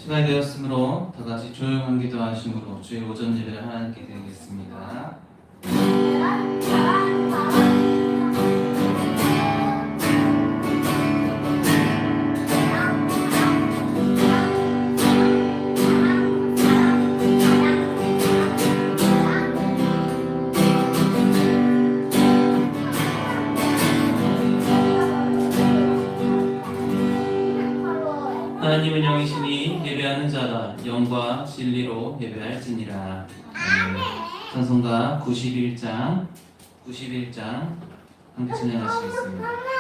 시간이 되었으므로 다 같이 조용한 기도하심으로 주의 오전 예배를 하나님께 드리겠습니다. 하나님은 영이시니 예배하는 자가 영과 진리로 예배할지니라. 찬송가 91장 함께 찬양하시겠습니다.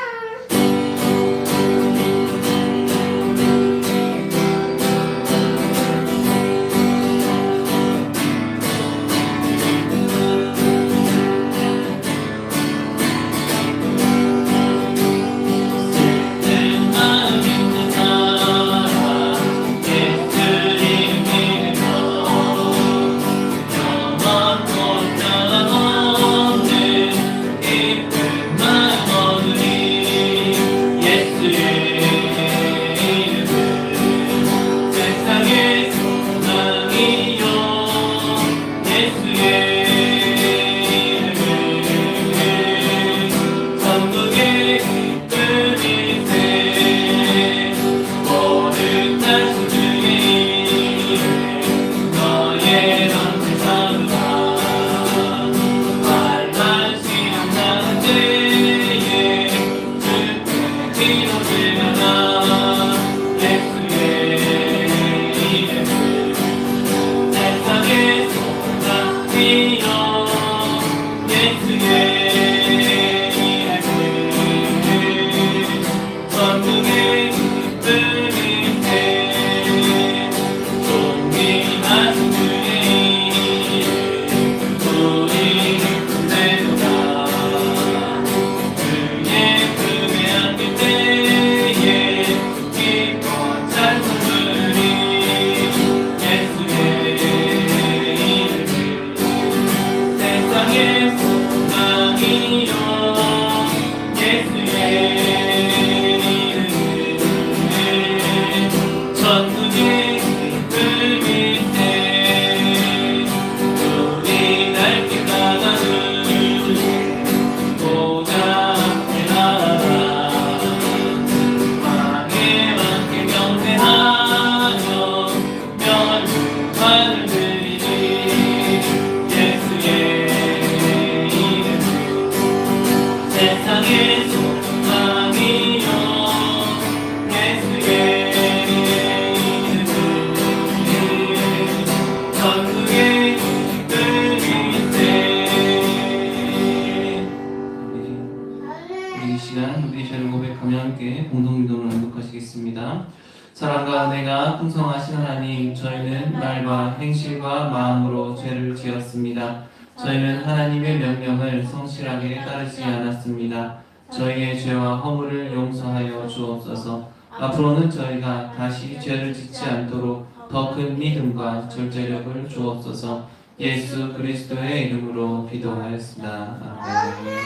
사랑과 은혜가 풍성하신 하나님, 저희는 말과 행실과 마음으로 죄를 지었습니다. 저희는 하나님의 명령을 성실하게 따르지 않았습니다. 저희의 죄와 허물을 용서하여 주옵소서. 앞으로는 저희가 다시 죄를 짓지 않도록 더 큰 믿음과 절제력을 주옵소서. 예수 그리스도의 이름으로 기도하였습니다. 아멘.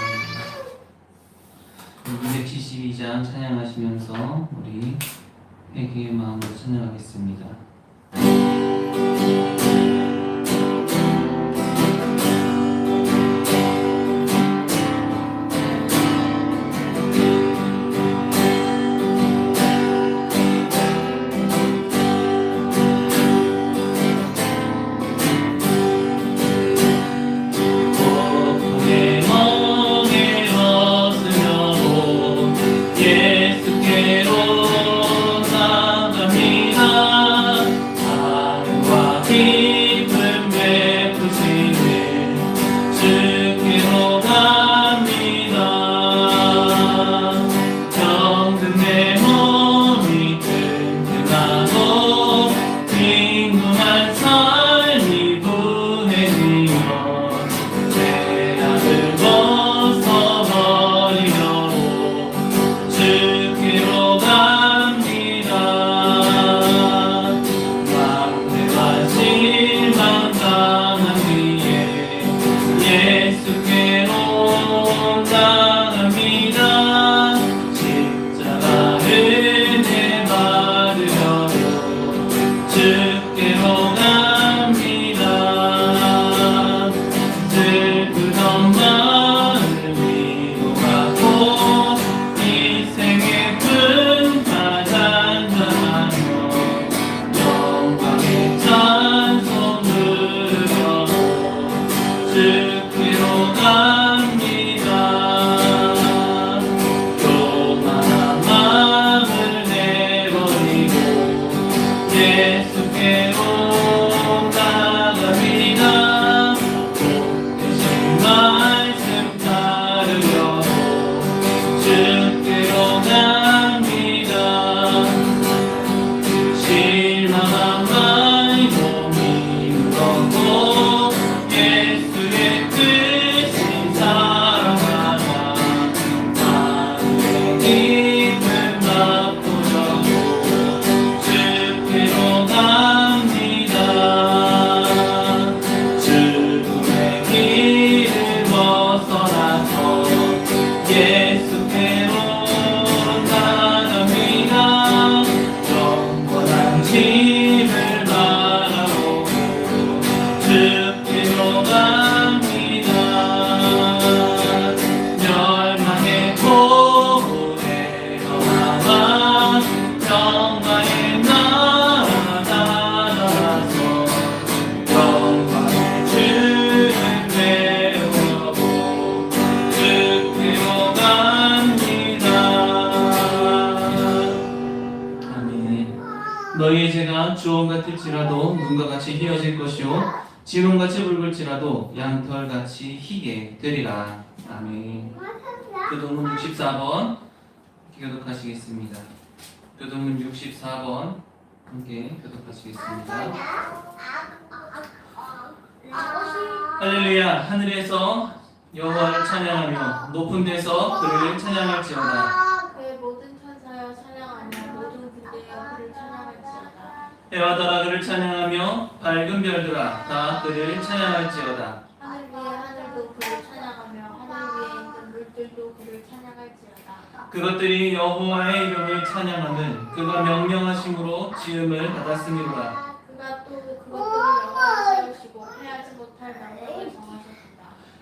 272장 찬양하시면서 우리 회개의 마음으로 찬양하겠습니다. 예수께로 나갑니다. 하늘과 길 주께로 갑니다. 슬프던 마음 위로하고 인생의 큰 찬양하며 영광의 찬송 들으며 주께로 갑니다. 교만한 마음을 내버리고 예수께로 나갑니다. 복 되신 말씀 따르려고 주께로 갑니다. 실망한 마음 몸이 무겁고 예수의 뜻이 사랑하라. 하늘의 힘을 맛보려고 주께로 갑니다. 죽음의 길을 벗어나서 예수께로 나갑니다. 영원한 집을 바라보고 주께로 갑니다. 멸망의 포로에 넘어가 평화의 나라 따라서 영광의 주를 배우고 주께로 갑니다. 아멘. 너희의 죄가 주홍 같을지라도 눈과 같이 희어질 것이요 진홍같이 붉을지라도 양털같이 희게 되리라. 아멘. 교동문 64번 교독하시겠습니다. 교동문 64번 함께 교독하시겠습니다. 할렐루야. 하늘에서 여호와를 찬양하며 높은 데서 그를 찬양할지어다. 그의 모든 천사여 찬양하며 모든 군대여 그를 찬양할지어다. 해와 달아 그를 찬양하며 밝은 별들아 다 그를 찬양할지어다. 하늘 위에 하늘도 그를 찬양하며 하늘 위에 있는 물들도 그를 찬양할지어다. 그것들이 여호와의 이름을 찬양하는 그가 명령하심으로 지음을 받았음이로라. 그가 또 그것들을 영원히 세우시고 해하지 못할 명령을 정하셨다.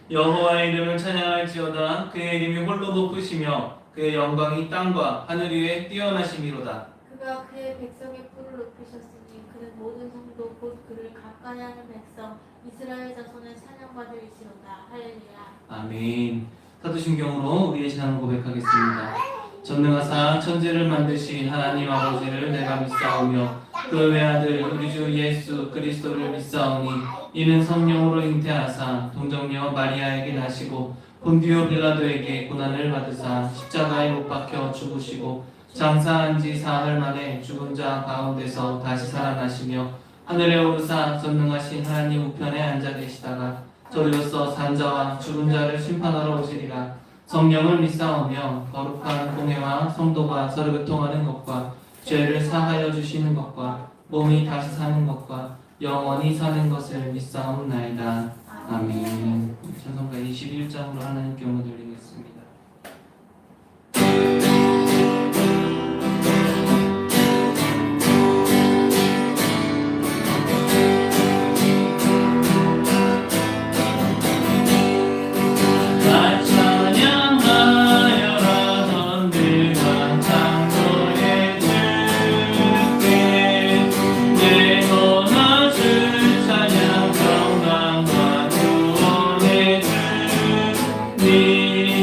여호와의 이름을 찬양할지어다. 그의 이름이 홀로 높으시며 그의 영광이 땅과 하늘 위에 뛰어나심이로다. 그가 그의 백성의 뿔을 높이셨으니 그는 모든 성도 곧 그를 가까이 하는 백성 이스라엘 자손의 찬양받으시로다. 할렐루야. 아멘. 사도신경으로 우리의 신앙을 고백하겠습니다. 전능하사 천지를 만드신 하나님 아버지를 내가 믿사오며 그 외아들 우리 주 예수 그리스도를 믿사오니 이는 성령으로 잉태하사 동정녀 마리아에게 나시고 본디오 빌라도에게 고난을 받으사 십자가에 못 박혀 죽으시고 장사한 지 사흘 만에 죽은 자 가운데서 다시 살아나시며 하늘에 오르사 전능하신 하나님 우편에 앉아 계시다가 저리로서 산자와 죽은 자를 심판하러 오시리라. 성령을 믿사오며 거룩한 공회와 성도가 서로 교통하는 것과 죄를 사하여 주시는 것과 몸이 다시 사는 것과 영원히 사는 것을 믿사옵나이다. 아멘. 찬송가 21장으로 하나님께 영광 돌리겠습니다. 네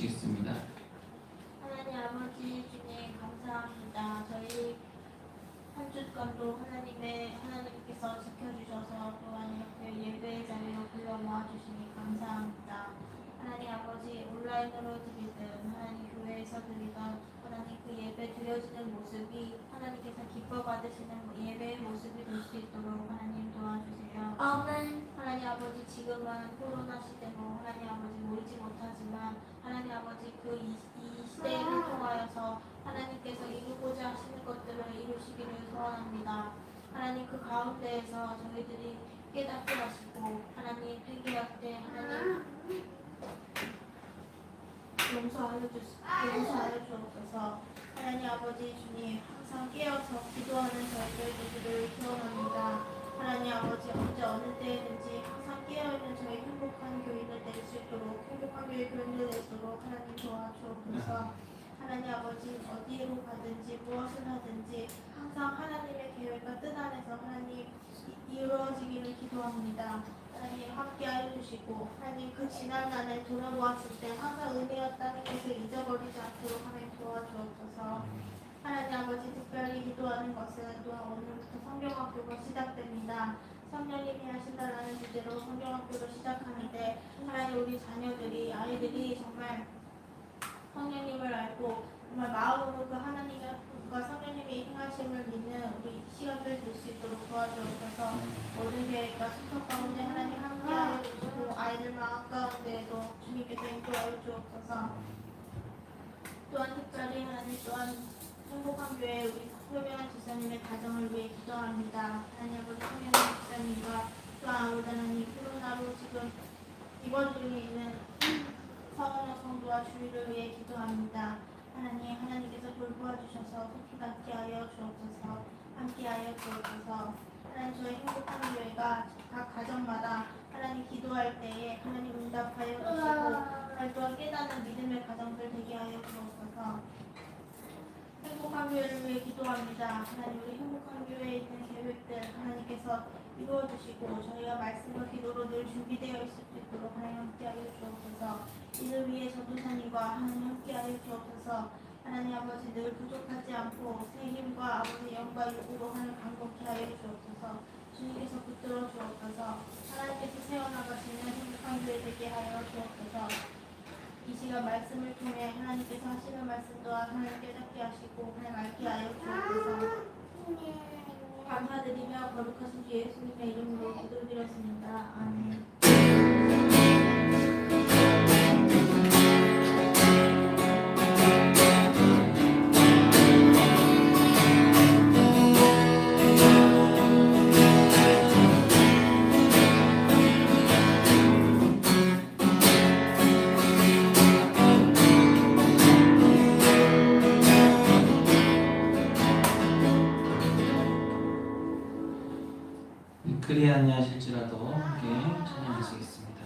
주시겠습니다. 하나님 아버지 주님 감사합니다. 저희 한 주간도 하나님께서 지켜주셔서 또한 이렇게 예배의 자리로 불러 모아주시니 감사합니다. 하나님 아버지 온라인으로 드리든 하나님 교회에서 드리든 하나님 그 예배 드려지는 모습이 하나님께서 기뻐 받으시는 예배의 모습이 될 수 있도록 하나님 도와주세요. 아멘. 하나님 아버지 지금은 코로나 시대고 하나님 아버지 모이지 못하지만 하나님 아버지 이 시대를 통하여서 하나님께서 이루고자 하시는 것들을 이루시기를 소원합니다. 하나님 그 가운데에서 저희들이 깨닫게 하시고 하나님 회개할 때 하나님 용서하여 주옵소서. 하나님 아버지 주님 항상 깨어서 기도하는 저희들 되기를 소원합니다. 하나님 아버지 언제 어느 때든지 항상 깨어있는 저희 행복한 교인을 될 수 있도록 행복한 교인을 될 수 있도록 하나님 도와주옵소서. 하나님 아버지 어디로 가든지 무엇을 하든지 항상 하나님의 계획과 뜻 안에서 하나님 이루어지기를 기도합니다. 하나님 함께하여 주시고 하나님 그 지난 날을 돌아보았을 때 항상 은혜였다는 것을 잊어버리지 않도록 하나님 도와주옵소서. 하나님 아버지 특별히 기도하는 것은 또한 오늘부터 성경학교가 시작됩니다. 성령님이 하신다라는 주제로 성경학교를 시작하는데 하나님 우리 자녀들이 아이들이 정말 성령님을 알고 정말 마음으로 그 하나님과 성령님의 행하심을 믿는 우리 시간을 줄 수 있도록 도와주옵소서. 모든 계획과 순서 가운데 하나님 함께하여 주시고 아이들 마음 가운데에도 주님께서 인도하여 주옵소서. 또한 특별히 하나님 또한 행복한 교회 우리 소명한 지사님의 가정을 위해 기도합니다. 하나님 아버지 소명한 지사님과 또한 아버지 하나님 코로나로 지금 입원 중에 있는 성원호 성도와 주위를 위해 기도합니다. 하나님께서 돌보아 주셔서 속히 낫게 하여 주옵소서. 함께하여 주옵소서. 하나님 저희 행복한 교회가 각 가정마다 하나님 기도할 때에 하나님 응답하여 주시고 또한 깨닫는 믿음의 가정들 되게 하여 주옵소서. 행복한 교회를 위해 기도합니다. 하나님 우리 행복한 교회에 있는 계획들 하나님께서 이루어주시고 저희가 말씀과 기도로 늘 준비되어 있을 수 있도록 하나님 함께하여 주옵소서. 이를 위해 전도사님과 하나님 함께하여 주옵소서. 하나님 아버지 늘 부족하지 않고 새 힘과 아버지 영과 욕으로 하나님 강건케 하여 주옵소서. 주님께서 붙들어 주옵소서. 하나님께서 세워나가시는 행복한 교회 되게 하여 주옵소서. 이 시간 말씀을 통해 하나님께서 하시는 말씀 또한 하나님 깨닫게 하시고 하나님 알게 하여 주옵소서. 감사드리며 거룩하신 주 예수님의 이름으로 기도드렸습니다. 아멘. 그리 아니하실지라도 함께 찬양하시겠습니다.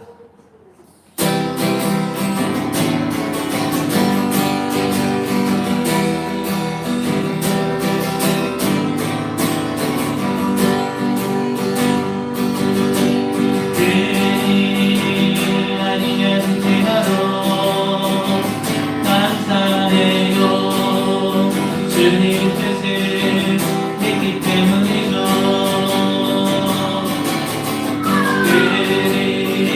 그리 아니하실지라도 감사해요. 주님 뜻을 믿기 때문이죠. 그리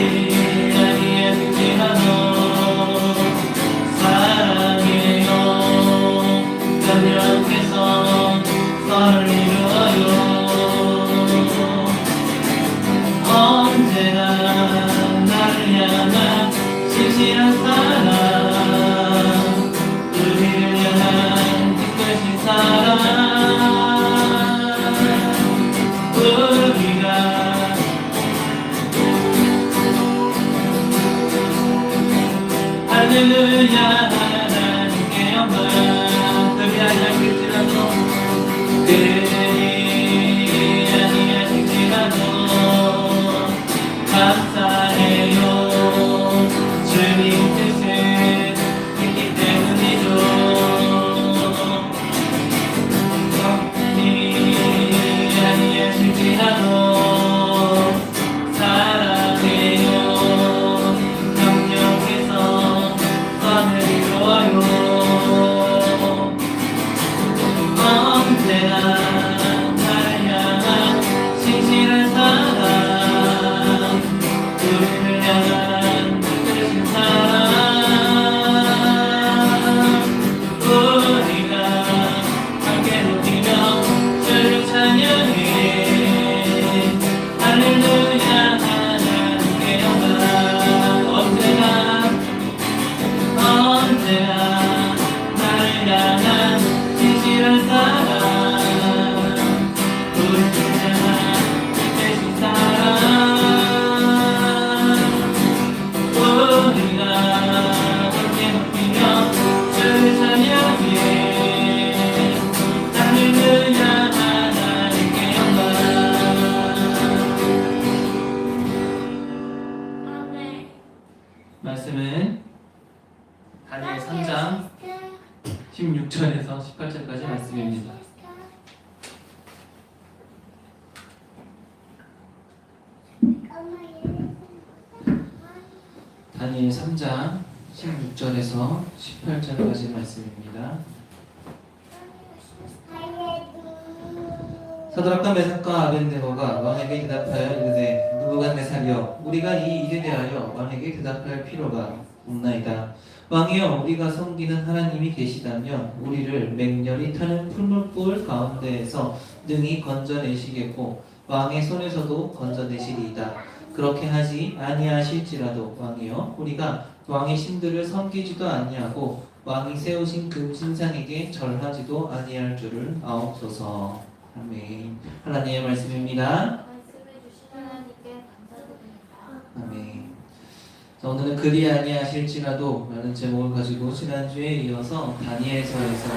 위대한 사랑 우리 주님만 되신 사랑 우리가 함께 높이며 주를 찬양해 할렐루야 하나님께 영광. 아멘. 말씀은 다니엘 3장 16절에서 18절까지 말씀입니다. 다니엘 3장 16절에서 18절까지 말씀입니다. 사드락과 메삭과 아벤네고가 왕에게 대답하여 이르되 느부갓네살이여 우리가 이 일에 대하여 왕에게 대답할 필요가 없나이다. 왕이여 우리가 섬기는 하나님이 계시다면 우리를 맹렬히 타는 풀물불 가운데에서 능히 건져내시겠고 왕의 손에서도 건져내시리이다. 그렇게 하지 아니하실지라도 왕이여 우리가 왕의 신들을 섬기지도 아니하고 왕이 세우신 금신상에게 절하지도 아니할 줄을 아옵소서. 아멘. 하나님의 말씀입니다. 말씀해 주신 하나님께 감사드립니다. 아멘. 자, 오늘은 그리 아니하실지라도 라는 제목을 가지고 지난주에 이어서 다니엘서에서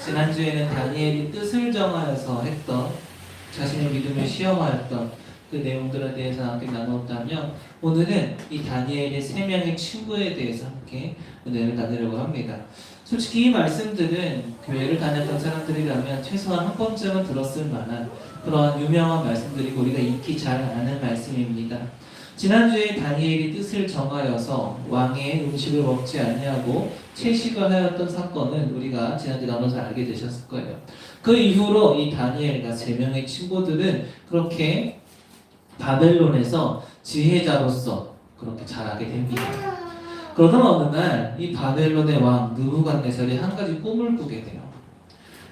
지난주에는 다니엘이 뜻을 정하여서 했던 자신의 믿음을 시험하였던 그 내용들에 대해서 함께 나눴다면 오늘은 이 다니엘의 3명의 친구에 대해서 함께 은혜를 나누려고 합니다. 솔직히 이 말씀들은 교회를 다녔던 사람들이라면 최소한 한 번쯤은 들었을 만한 그러한 유명한 말씀들이고 우리가 익히 잘 아는 말씀입니다. 지난주에 다니엘이 뜻을 정하여서 왕의 음식을 먹지 아니하고 채식을 하였던 사건은 우리가 지난주에 나눠서 알게 되셨을 거예요. 그 이후로 이 다니엘과 3명의 친구들은 그렇게 바벨론에서 지혜자로서 그렇게 자라게 됩니다. 그러던 어느 날 이 바벨론의 왕 느부갓네살이 한 가지 꿈을 꾸게 돼요.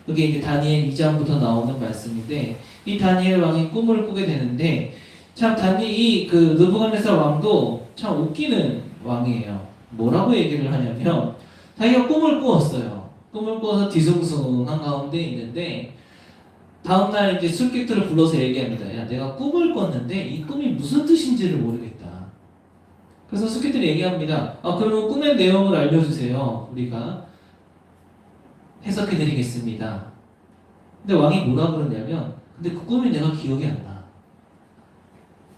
그게 이제 다니엘 2장부터 나오는 말씀인데 이 다니엘 왕이 꿈을 꾸게 되는데 참 이 느부갓네살 왕도 참 웃기는 왕이에요. 뭐라고 얘기를 하냐면 자기가 꿈을 꾸었어요. 꿈을 꾸어서 뒤숭숭한 가운데 있는데 다음날 이제 술객들을 불러서 얘기합니다. 야, 내가 꿈을 꿨는데 이 꿈이 무슨 뜻인지를 모르겠다. 그래서 술객들이 얘기합니다. 그러면 꿈의 내용을 알려주세요. 우리가 해석해드리겠습니다. 근데 왕이 뭐라 그러냐면 근데 그 꿈이 내가 기억이 안 나.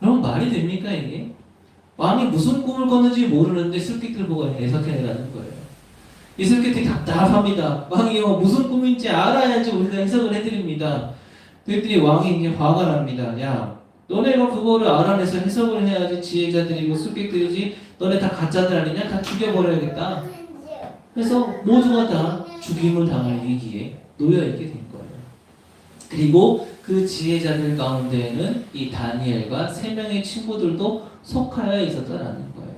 그럼 말이 됩니까 이게? 왕이 무슨 꿈을 꿨는지 모르는데 술객들 보고 해석해내라는 거예요. 이 술객들이 답답합니다. 왕이요 무슨 꿈인지 알아야지 우리가 해석을 해드립니다. 그랬더니 왕이 이제 화가 납니다. 야 너네가 그거를 알아내서 해석을 해야지 지혜자들이고 술객들이지 너네 다 가짜들 아니냐? 다 죽여버려야겠다. 그래서 모두가 다 죽임을 당할 위기에 놓여있게 된 거예요. 그리고 그 지혜자들 가운데에는 이 다니엘과 3명의 친구들도 속하여 있었다라는 거예요.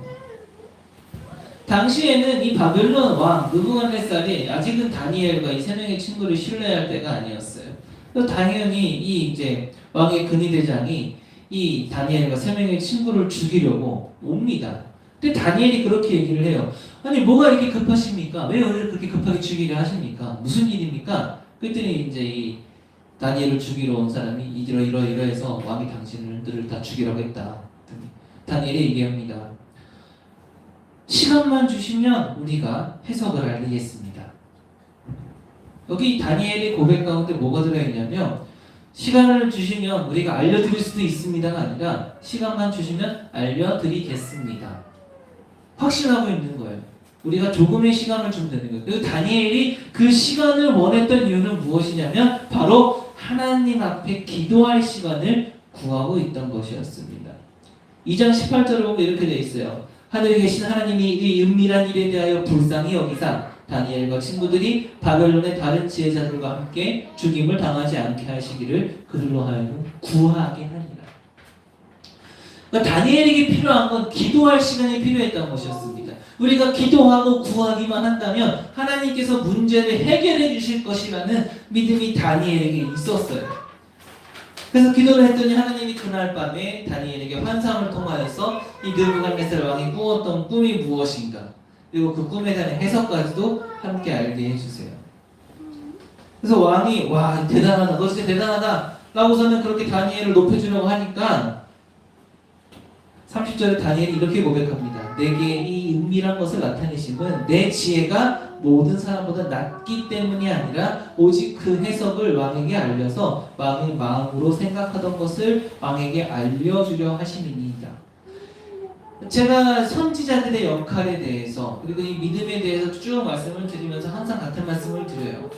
당시에는 이 바벨론 왕 느부갓네살이 아직은 다니엘과 이 3명의 친구를 신뢰할 때가 아니었어요. 그래서 당연히 이 이제 왕의 근위대장이 이 다니엘과 3명의 친구를 죽이려고 옵니다. 근데 다니엘이 그렇게 얘기를 해요. 아니 뭐가 이렇게 급하십니까? 왜 우리를 그렇게 급하게 죽이려 하십니까? 무슨 일입니까? 그랬더니 이제 이 다니엘을 죽이러 온 사람이 이러해서 왕이 당신들을 다 죽이라고 했다. 다니엘이 얘기합니다. 시간만 주시면 우리가 해석을 알리겠습니다. 여기 다니엘의 고백 가운데 뭐가 들어있냐면 시간을 주시면 우리가 알려드릴 수도 있습니다가 아니라 시간만 주시면 알려드리겠습니다. 확신하고 있는 거예요. 우리가 조금의 시간을 주면 되는 거예요. 그리고 다니엘이 그 시간을 원했던 이유는 무엇이냐면 바로 하나님 앞에 기도할 시간을 구하고 있던 것이었습니다. 2장 18절을 보면 이렇게 되어 있어요. 하늘에 계신 하나님이 이 은밀한 일에 대하여 불쌍히 여기사 다니엘과 친구들이 바벨론의 다른 지혜자들과 함께 죽임을 당하지 않게 하시기를 그들로 하여금 구하게 하니라. 그러니까 다니엘에게 필요한 건 기도할 시간이 필요했던 것이었습니다. 우리가 기도하고 구하기만 한다면 하나님께서 문제를 해결해 주실 것이라는 믿음이 다니엘에게 있었어요. 그래서 기도를 했더니 하나님이 그날 밤에 다니엘에게 환상을 통하여서 이 느부갓네살 왕이 꾸었던 꿈이 무엇인가 그리고 그 꿈에 대한 해석까지도 함께 알게 해주세요. 그래서 왕이 와 대단하다, 너 진짜 대단하다 라고서는 그렇게 다니엘을 높여주려고 하니까 30절에 다니엘이 이렇게 고백합니다. 내게 이 은밀한 것을 나타내심은 내 지혜가 모든 사람보다 낮기 때문이 아니라 오직 그 해석을 왕에게 알려서 왕의 마음으로 생각하던 것을 왕에게 알려주려 하심이니이다. 제가 선지자들의 역할에 대해서 그리고 이 믿음에 대해서 쭉 말씀을 드리면서 항상 같은 말씀을 드려요.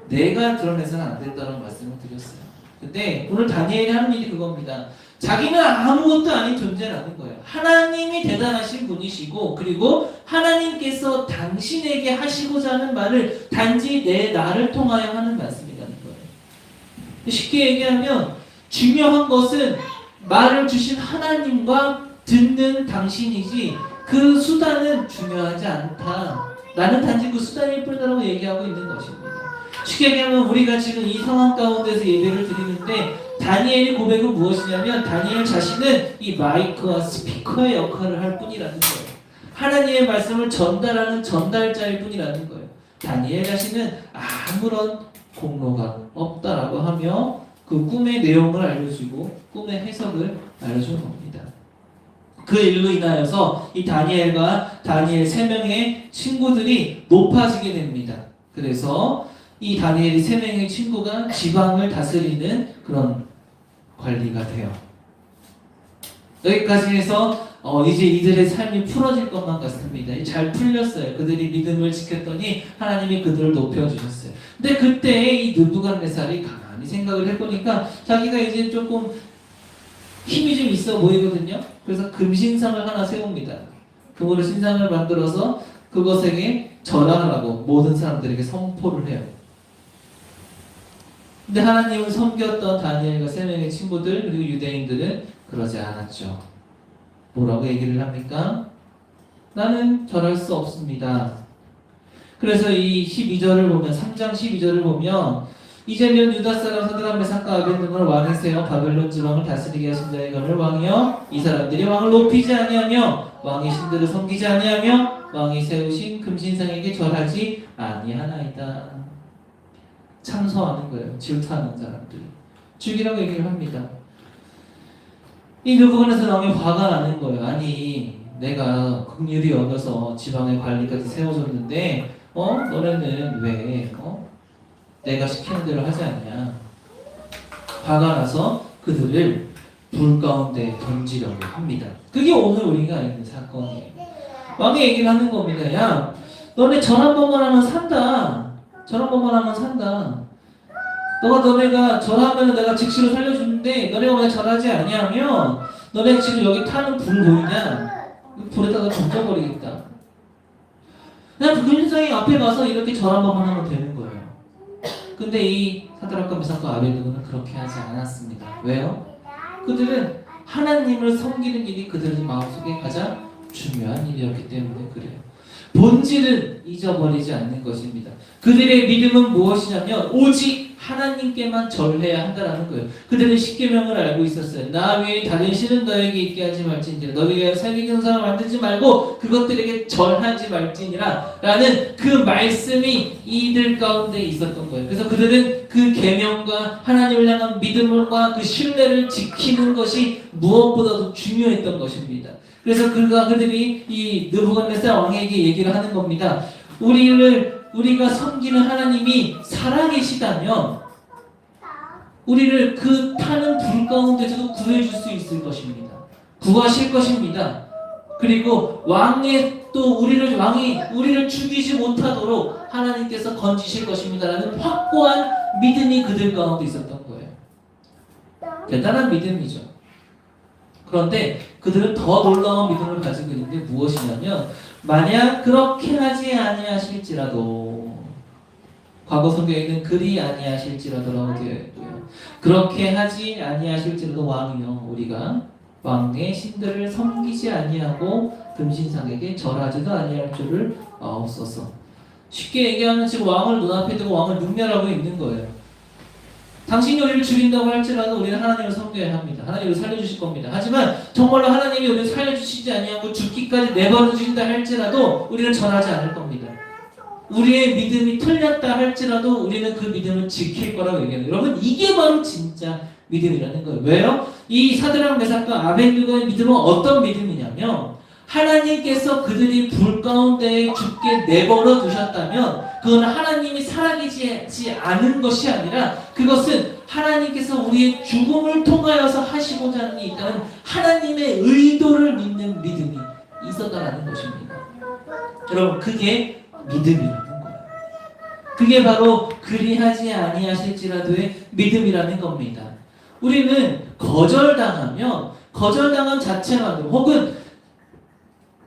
내가 드러내서는 안 된다는 말씀을 드렸어요. 근데 오늘 다니엘이 하는 일이 그겁니다. 자기는 아무것도 아닌 존재라는 거예요. 하나님이 대단하신 분이시고 그리고 하나님께서 당신에게 하시고자 하는 말을 단지 나를 통하여 하는 말씀이라는 거예요. 쉽게 얘기하면 중요한 것은 말을 주신 하나님과 듣는 당신이지 그 수단은 중요하지 않다. 나는 단지 그 수단일 뿐이라고 얘기하고 있는 것입니다. 쉽게 얘기하면 우리가 지금 이 상황 가운데서 예배를 드리는데 다니엘의 고백은 무엇이냐면 다니엘 자신은 이 마이크와 스피커의 역할을 할 뿐이라는 거예요. 하나님의 말씀을 전달하는 전달자일 뿐이라는 거예요. 다니엘 자신은 아무런 공로가 없다라고 하며 그 꿈의 내용을 알려주고 꿈의 해석을 알려주는 겁니다. 그 일로 인하여서 이 다니엘과 다니엘 3명의 친구들이 높아지게 됩니다. 그래서 이 다니엘이 3명의 친구가 지방을 다스리는 그런 관리가 돼요. 여기까지 해서 이제 이들의 삶이 풀어질 것만 같습니다. 잘 풀렸어요. 그들이 믿음을 지켰더니 하나님이 그들을 높여주셨어요. 근데 그때 이 느부갓네살이 가만히 생각을 해보니까 자기가 이제 조금 힘이 좀 있어 보이거든요. 그래서 금신상을 하나 세웁니다. 금으로 신상을 만들어서 그것에게 절하라고 모든 사람들에게 선포를 해요. 근데 하나님을 섬겼던 다니엘과 3명의 친구들 그리고 유대인들은 그러지 않았죠. 뭐라고 얘기를 합니까? 나는 절할 수 없습니다. 그래서 이 12절을 보면 3장 12절을 보면 이제는 유다 사람 사드락 메삭과 아벤느고를 왕이 세워 바벨론 지방을 다스리게 하신 자의 검을 왕이여 이 사람들이 왕을 높이지 아니하며 왕의 신들을 섬기지 아니하며 왕이 세우신 금신상에게 절하지 아니하나이다. 참소하는 거예요. 질투하는 사람들. 죽이라고 얘기를 합니다. 이 느부갓네살 왕이 화가 나는 거예요. 아니 내가 긍휼히 여겨서 지방의 관리까지 세워줬는데 너네는 왜 내가 시키는 대로 하지 않냐. 화가 나서 그들을 불 가운데 던지려고 합니다. 그게 오늘 우리가 있는 사건이에요. 왕이 얘기를 하는 겁니다. 야 너네 절 한 번만 하면 산다. 절 한 번만 하면 산다. 너네가 절하면 내가 즉시로 살려주는데 너네가 만약 절하지 아니하면 너네 지금 여기 타는 불 보이냐? 불에다가 던져버리겠다. 그냥 그 금신상이 앞에 가서 이렇게 절 한 번만 하면 되는 거예요. 근데 이 사드락과 메삭과 아벤느고는 그렇게 하지 않았습니다. 왜요? 그들은 하나님을 섬기는 일이 그들의 마음속에 가장 중요한 일이었기 때문에 그래요. 본질은 잊어버리지 않는 것입니다. 그들의 믿음은 무엇이냐면 오직 하나님께만 절해야 한다는 거예요. 그들은 십계명을 알고 있었어요. 나 외에 다른 신은 너에게 있게 하지 말지니라. 너에게 위하여 살게 하는 사람을 만들지 말고 그것들에게 절하지 말지니라 라는 그 말씀이 이들 가운데 있었던 거예요. 그래서 그들은 그 계명과 하나님을 향한 믿음과 그 신뢰를 지키는 것이 무엇보다도 중요했던 것입니다. 그래서 그들이 이 느부갓네살 왕에게 얘기를 하는 겁니다. 우리가 섬기는 하나님이 살아계시다면 우리를 그 타는 불 가운데서도 구해줄 수 있을 것입니다. 구하실 것입니다. 그리고 왕이 우리를 죽이지 못하도록 하나님께서 건지실 것입니다라는 확고한 믿음이 그들 가운데 있었던 거예요. 대단한 믿음이죠. 그런데 그들은 더 놀라운 믿음을 가지고 있는데 무엇이냐면 만약 그렇게 하지 아니하실지라도 과거 성경에는 그리 아니하실지라도라고 되어 있고요. 그렇게 하지 아니하실지라도 왕이요 우리가 왕의 신들을 섬기지 아니하고 금신상에게 절하지도 아니할 줄을 아옵소서. 쉽게 얘기하면 지금 왕을 눈앞에 두고 왕을 능멸하고 있는 거예요. 당신이 우리를 죽인다고 할지라도 우리는 하나님을 섬겨야 합니다. 하나님을 살려주실 겁니다. 하지만 정말로 하나님이 우리를 살려주시지 아니하고 죽기까지 내버려 주신다 할지라도 우리는 전하지 않을 겁니다. 우리의 믿음이 틀렸다 할지라도 우리는 그 믿음을 지킬 거라고 얘기해요. 여러분 이게 바로 진짜 믿음이라는 거예요. 왜요? 이 사드락 메삭과 아벤누고의 믿음은 어떤 믿음이냐면 하나님께서 그들이 불 가운데에 죽게 내버려 두셨다면 그건 하나님이 살아계시지 않은 것이 아니라 그것은 하나님께서 우리의 죽음을 통하여서 하시고자 하는 게 있다는 하나님의 의도를 믿는 믿음이 있었다라는 것입니다. 여러분 그게 믿음이라는 거예요. 그게 바로 그리하지 아니하실지라도의 믿음이라는 겁니다. 우리는 거절당한 자체만으로 혹은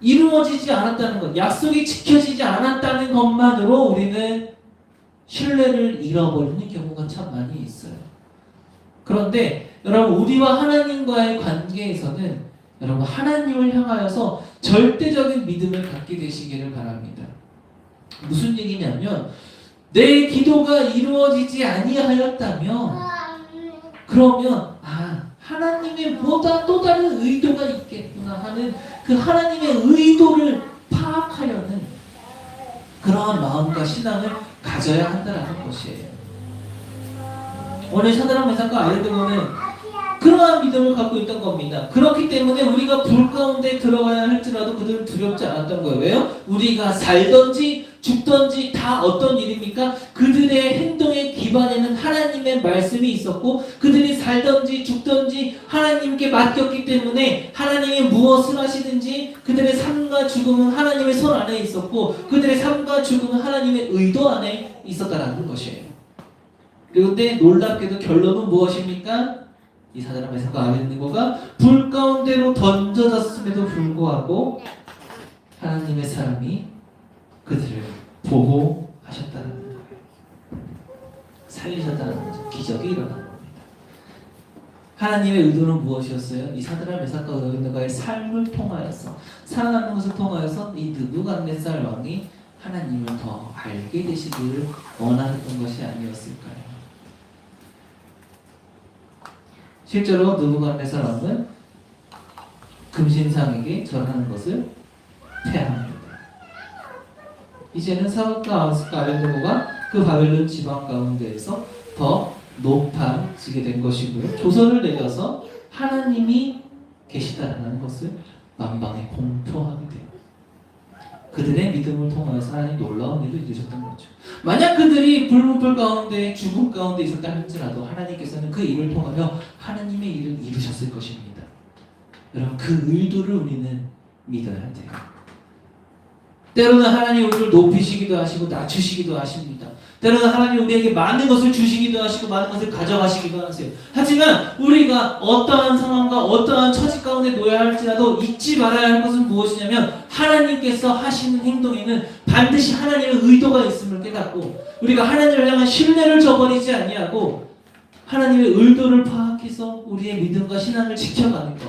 이루어지지 않았다는 것, 약속이 지켜지지 않았다는 것만으로 우리는 신뢰를 잃어버리는 경우가 참 많이 있어요. 그런데 여러분 우리와 하나님과의 관계에서는 여러분 하나님을 향하여서 절대적인 믿음을 갖게 되시기를 바랍니다. 무슨 얘기냐면 내 기도가 이루어지지 아니하였다면 그러면 하나님의 보다 또 다른 의도가 있겠구나 하는 그 하나님의 의도를 파악하려는 그러한 마음과 신앙을 가져야 한다는 것이에요. 오늘 사드락 메삭과 아벤누고는 그러한 믿음을 갖고 있던 겁니다. 그렇기 때문에 우리가 불 가운데 들어가야 할지라도 그들은 두렵지 않았던 거예요. 왜요? 우리가 살든지 죽든지 다 어떤 일입니까? 그들의 행동의 기반에는 하나님의 말씀이 있었고 그들이 살든지 죽든지 하나님께 맡겼기 때문에 하나님이 무엇을 하시든지 그들의 삶과 죽음은 하나님의 손 안에 있었고 그들의 삶과 죽음은 하나님의 의도 안에 있었다는 것이에요. 그런데 놀랍게도 결론은 무엇입니까? 이 사드락 메삭과 아벤누고가 불 가운데로 던져졌음에도 불구하고 하나님의 사람이 그들을 보호하셨다는 거예요. 살리셨다는 거죠. 기적이 일어난 겁니다. 하나님의 의도는 무엇이었어요? 이 사드락 메삭과 아벤누고의 삶을 통하여서 살아가는 것을 통하여서 이 느부갓네살 왕이 하나님을 더 알게 되시기를 원하던 것이 아니었을까요? 실제로 느부갓네살 왕은 금신상에게 절하는 것을 폐합니다. 이제는 사드락과 아벤누고가 그 바벨론 지방 가운데에서 더 높아지게 된 것이고요. 조서를 내려서 하나님이 계시다라는 것을 만방에 공표하게 돼요. 그들의 믿음을 통해서 하나님 놀라운 일을 이루셨던 거죠. 만약 그들이 불문불 가운데 죽음 가운데 있었다 할지라도 하나님께서는 그 일을 통하여 하나님의 일을 이루셨을 것입니다. 여러분 그 의도를 우리는 믿어야 돼요. 때로는 하나님 우리를 높이시기도 하시고 낮추시기도 하십니다. 때로는 하나님 우리에게 많은 것을 주시기도 하시고 많은 것을 가져가시기도 하세요. 하지만 우리가 어떠한 상황과 어떠한 처지 가운데 놓여야 할지라도 잊지 말아야 할 것은 무엇이냐면 하나님께서 하시는 행동에는 반드시 하나님의 의도가 있음을 깨닫고 우리가 하나님을 향한 신뢰를 저버리지 아니하고 하나님의 의도를 파악해서 우리의 믿음과 신앙을 지켜가는 것,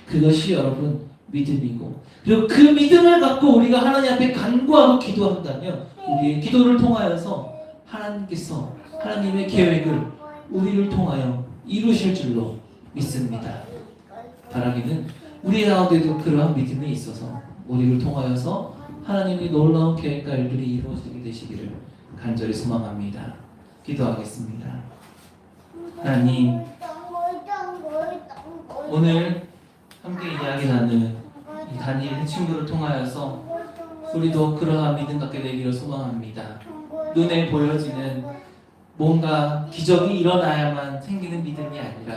그것이 여러분 믿음이고, 그리고 그 믿음을 갖고 우리가 하나님 앞에 간구하고 기도한다면 우리의 기도를 통하여서 하나님께서 하나님의 계획을 우리를 통하여 이루실 줄로 믿습니다. 바라기는 우리 가운데도 그러한 믿음이 있어서 우리를 통하여서 하나님의 놀라운 계획과 일들이 이루어지게 되시기를 간절히 소망합니다. 기도하겠습니다. 하나님, 오늘 함께 이야기 나누는 이 다니엘의 친구를 통하여서 우리도 그러한 믿음 갖게 되기를 소망합니다. 눈에 보여지는 뭔가 기적이 일어나야만 생기는 믿음이 아니라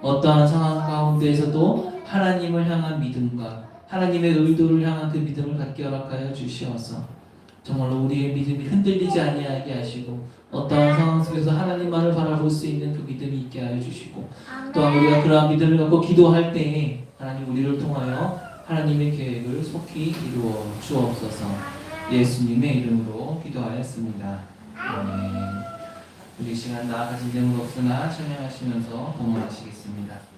어떠한 상황 가운데에서도 하나님을 향한 믿음과 하나님의 의도를 향한 그 믿음을 갖게 허락하여 주시어서 정말로 우리의 믿음이 흔들리지 아니하게 하시고 어떠한 상황 속에서 하나님만을 바라볼 수 있는 그 믿음이 있게 하여 주시고 또한 우리가 그러한 믿음을 갖고 기도할 때에 하나님 우리를 통하여 하나님의 계획을 속히 이루어 주옵소서. 예수님의 이름으로 기도하였습니다. 아멘. 우리 시간 나아가신 점은 없으나 찬양하시면서 동원하시겠습니다.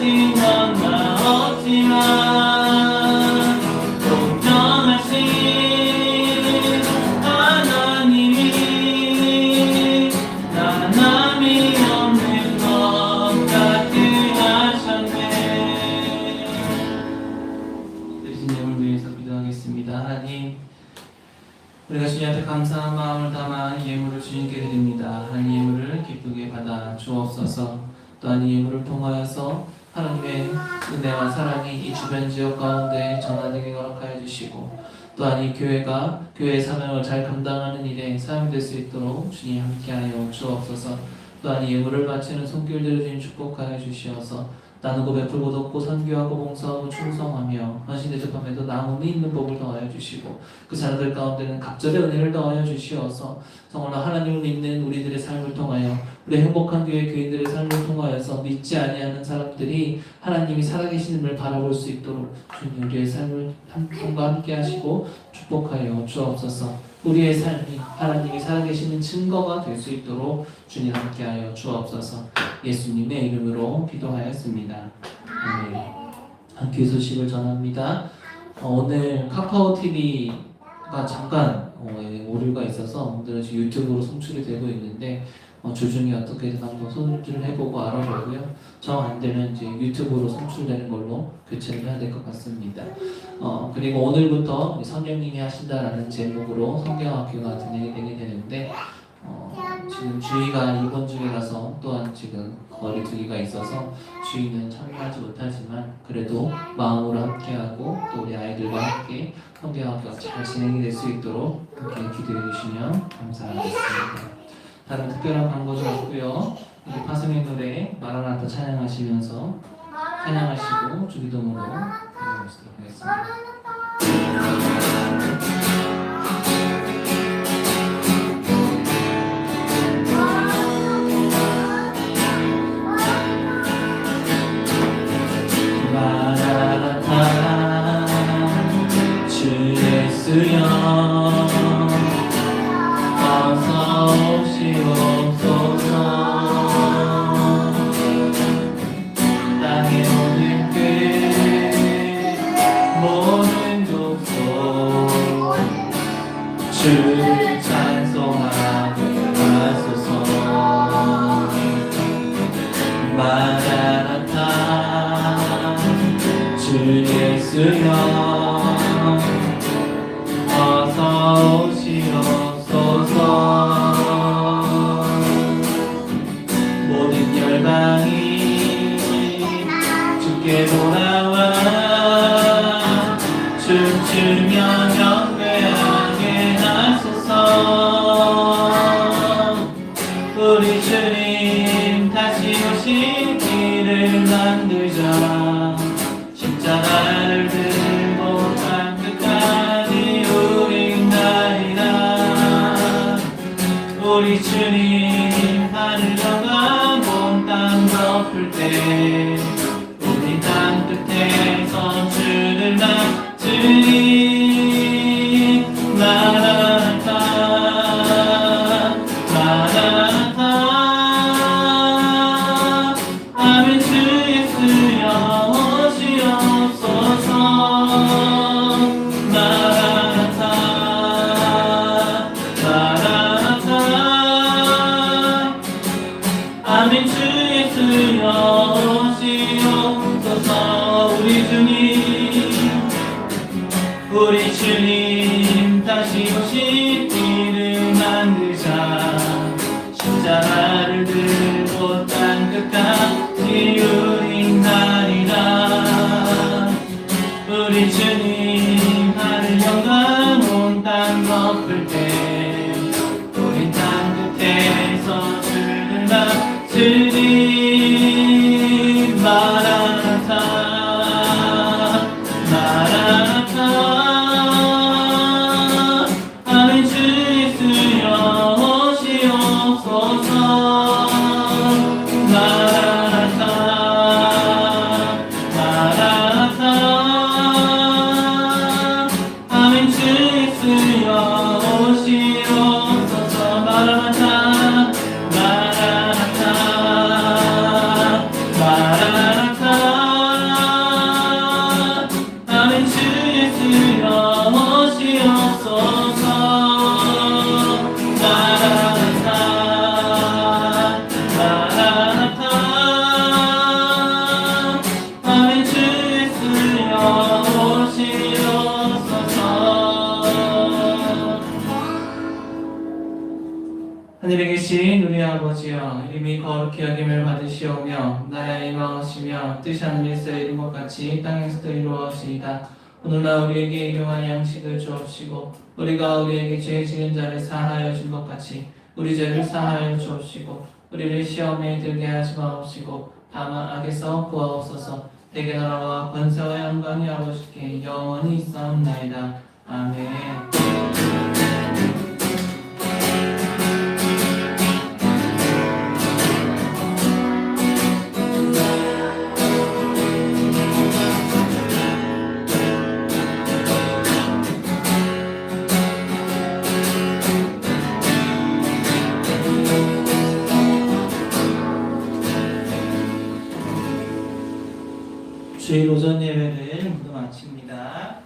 아직 너나 없지만 공평하신 하나님이 나 남이 없는 것 같게 하셨네. 대신 예물 위해서 기도하겠습니다. 하나님, 우리가 주님한테 감사한 마음을 담아 이 예물을 주님께 드립니다. 하나님, 예물을 기쁘게 받아 주옵소서. 또한 이 예물을 통하여서 하나님의 은혜와 사랑이 이 주변 지역 가운데 전하되게 허락하여 주시고, 또한 이 교회가 교회의 사명을 잘 감당하는 일에 사용될 수 있도록 주님 함께하여 주옵소서. 또한 이 예물을 바치는 손길들을 주님 축복하여 주시어서 나누고 베풀고 돕고 선교하고 봉사하고 충성하며 헌신 대접함에도 나눔이 있는 복을 더하여 주시고, 그 자녀들 가운데는 갑절의 은혜를 더하여 주시어서 정말로 하나님을 믿는 우리들의 삶을 통하여, 우리 행복한 교회 교인들의 삶을 통하여서 믿지 아니하는 사람들이 하나님이 살아계시는을 바라볼 수 있도록 주님 우리의 삶을 함과 함께 하시고 축복하여 주옵소서. 우리의 삶이 하나님이 살아계시는 증거가 될 수 있도록 주님 함께하여 주옵소서. 예수님의 이름으로 기도하였습니다. 아멘. 한 귀 소식을 전합니다. 오늘 카카오 TV가 잠깐 오류가 있어서 오늘은 유튜브로 송출이 되고 있는데 주중에 어떻게든 한번 손질을 해보고 알아보고요. 정 안 되면 이제 유튜브로 송출되는 걸로 교체를 해야 될 것 같습니다. 그리고 오늘부터 성령님이 하신다라는 제목으로 성경학교가 진행이 되게 되는데 지금 주희가 이번 주에 가서 또한 지금 거리두기가 있어서 주희는 참여하지 못하지만 그래도 마음으로 함께하고 또 우리 아이들과 함께 성경학교가 잘 진행이 될 수 있도록 함께 기도해 주시면 감사하겠습니다. 다른 특별한 광고는 없고요. 우리 파송의 노래 마라나타 찬양하시면서 찬양하시고 주기도문으로 기도하시도록 하겠습니다. 마라나타 주 예수여 어서 오시옵소서. 땅의 모든 끝 모든 족속 주를 찬송하게 하소서. 마라나타 주 예수여 어서 오시옵소서. 모든 열방이 주께 돌아와 춤추며 경배하게 하소서. 우리 주님 다시 오신 길을 만들자. 십자가를 들고 땅 끝까지 우리 나리라. 우리 주님 하늘 영광 온 땅 덮을 때 우리 땅 끝에서 주를 맞으리. 마라나타 마라나타 아멘. 주 예수여 오시옵소서. 마라나타 마라나타 아멘. 주 예수여 오시옵소서. 우리 주님 우리 주님 다시 오신 길을 만들자. 십자가를 들고 땅 끝까지 우리 나리라. 우리 주님 하늘 영광 온 땅 덮을 때 우리 땅 끝에서 주를 맞으리. 마라나타 마라나타 아멘. 주 예수여 오시옵소서. 마라나타 마라나타 아멘. 주 예수여 오시옵소서. 마라나타 마라나타 마라나타 거룩히 여김을 받으시오며 나라의 임하시며 뜻이 하늘에서 이룬 것 같이 땅에서도 이루어지이다. 오늘날 우리에게 일용할 양식을 주옵시고 우리가 우리에게 죄 지은 자를 사하여 준 것 같이 우리 죄를 사하여 주옵시고 우리를 시험에 들게 하지 마옵시고 다만 악에서 구하옵소서. 대개 나라와 권세와 영광이 아버지께 영원히 있사옵나이다. 아멘. 주일 오전 예배를 모두 마칩니다.